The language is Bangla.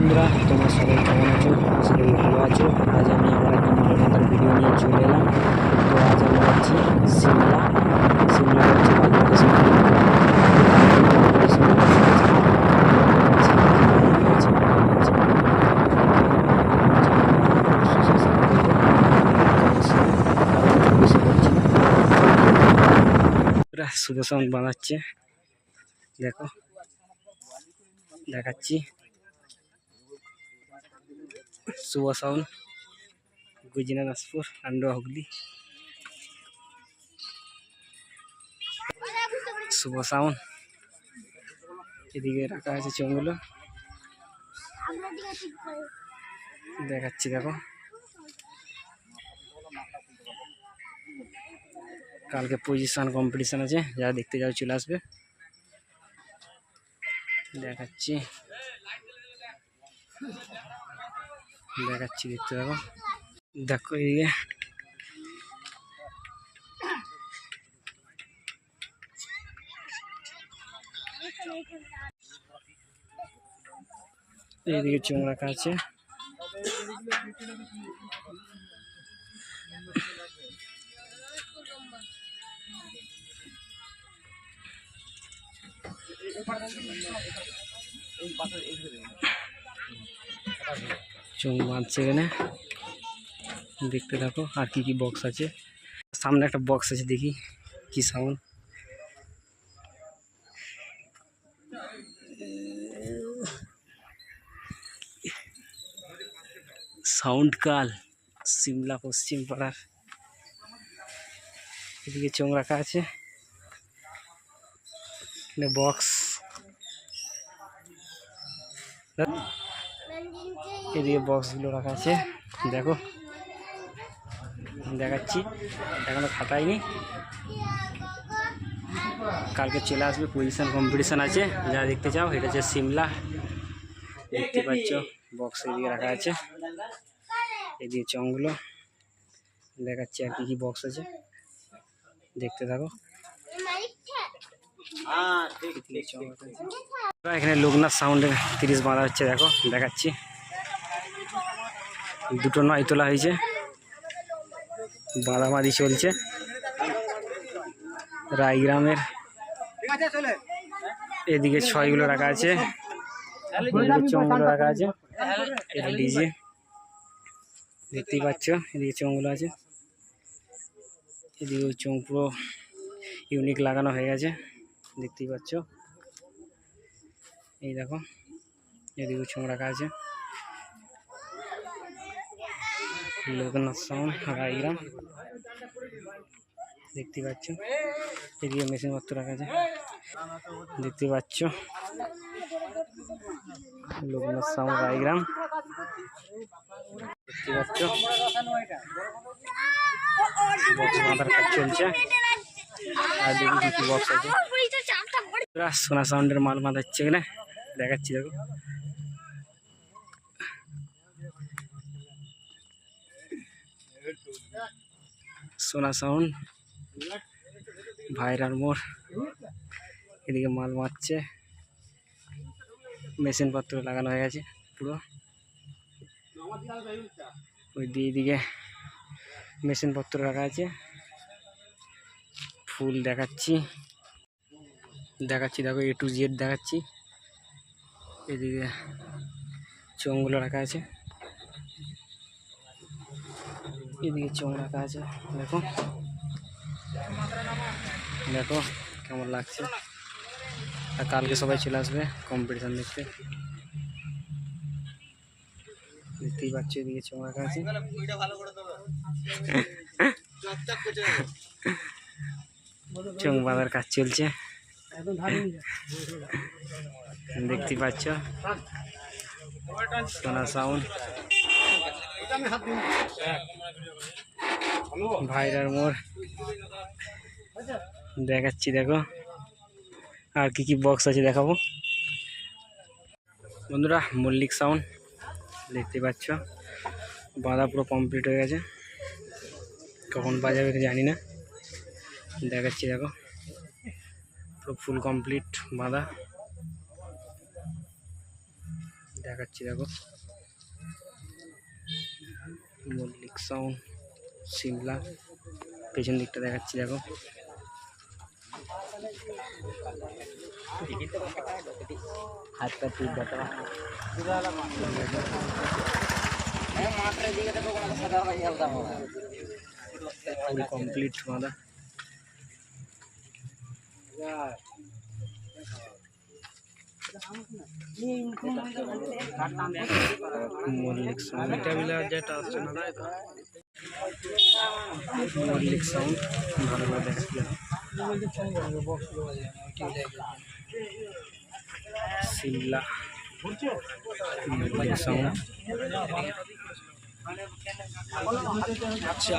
বন্ধুরা, তোমরা সবাই কেমন আছো? আশা করি ভালো আছো। আজ আমি আবার একটা মজাদার ভিডিও নিয়ে চলে এলাম। তো আজ আমি যাচ্ছি সিমলা। সিমলা হচ্ছে বাংলাদেশের শুভ সাউন্ড বানাচ্ছে, দেখো দেখাচ্ছি। শুভ সাউন্ড গুজরাটপুর আন্ডা হুগলি। শুভ সাউন্ড এদিকে রাখা আছে চোঙগুলো, দেখাচ্ছি দেখো। কালকে পজিশন কম্পিটিশন আছে, যারা দেখতে যাও চলে আসবে। দেখাচ্ছি দেখাচ্ছি দেখতে দেখো। দেখো এদিকে এইদিকে চোঙ রাখা আছে। চোঙ বাঁধছে এখানে, দেখতে থাকো। আর কি কি বক্স আছে, সামনে একটা বক্স আছে, দেখি কি সাউন্ড। সাউন্ড কাল সিমলা পশ্চিম পাড়ার। এদিকে চোঙ রাখা আছে, বক্স। এদিকে বক্সগুলো রাখা আছে, দেখো দেখাচ্ছি। এখনো খাটাইনি, কালকে চলে আসবে। পজিশন কম্পিটিশন আছে, যারা দেখতে চাও। এটা হচ্ছে সিমলা, দেখতে পাচ্ছ। বক্স এদিকে রাখা আছে, এদিকে চংগুলো দেখাচ্ছি। আর কি কি বক্স আছে দেখতে থাকো। এখানে লোকনাথ সাউন্ডে 30 বাঁধা হচ্ছে, দেখো দেখাচ্ছি। দুটো নয় তোলা হয়েছে, বাঁধাবাঁধি চলছে রায়গ্রামের। এদিকে ছয়গুলো রাখা আছে, চোঙগুলো রাখা আছে। এটা ডিজে, দেখতেই পাচ্ছ। এদিকে চোঙগুলো আছে, এদিকে চোঙ পুরো ইউনিক লাগানো হয়ে গেছে, দেখতেই পাচ্ছ। এই দেখো, এদিকে চোঙ রাখা আছে। লোকনাথ সাউন্ড রায়গ্রাম, দেখতে পাচ্ছ। এদিকে মেশিন পত্র রাখা আছে, দেখতে পাচ্ছ। লোকনাথ সাউন্ড রায়গ্রাম, দেখতে পাচ্ছ। বক্স বাঁধার কাজ চলছে। আর দেখি কি কি বক্স আছে। সোনা সাউন্ডের মাল বাঁধাচ্ছে এখানে, দেখাচ্ছি দেখো। সোনা সাউন্ড ভাইরার মোড়, এদিকে মাল মারছে। মেশিন পত্র লাগানো হয়ে গেছে পুরো। ওই দিকে মেশিন পত্র রাখা আছে। ফুল দেখাচ্ছি দেখো। A to Z দেখাচ্ছি। এদিকে চোঙগুলো রাখা আছে, এদিকে চোঙ রাখা আছে, দেখো দেখো কেমন লাগছে। আর কালকে সবাই চলে আসবে কম্পিটিশন দেখতে, দেখতেই পাচ্ছ। এদিকে চোঙ রাখা আছে, চোঙ বাঁধার কাজ চলছে, দেখতে পাচ্ছ। সোনা সাউন্ড ভাইরার মোড় দেখাচ্ছি, দেখো। আর কি কি বক্স আছে দেখাবো বন্ধুরা। মল্লিক সাউন্ড, দেখতে পাচ্ছ। বাঁধা পুরো কমপ্লিট হয়ে গেছে, কখন বাজাবে জানি না, দেখাচ্ছি দেখো। পুরো ফুল কমপ্লিট বাঁধা, দেখাচ্ছি দেখো, মল্লিক সাউন্ড সিমলা। পেছন দিকটা দেখাচ্ছি দেখো, কমপ্লিট বাঁধা। মল্লিক সাউন্ড, মল্লিক সাউন্ড ভালো করে দেখাচ্ছি সিমলা মল্লিক সাউন্ড। আচ্ছা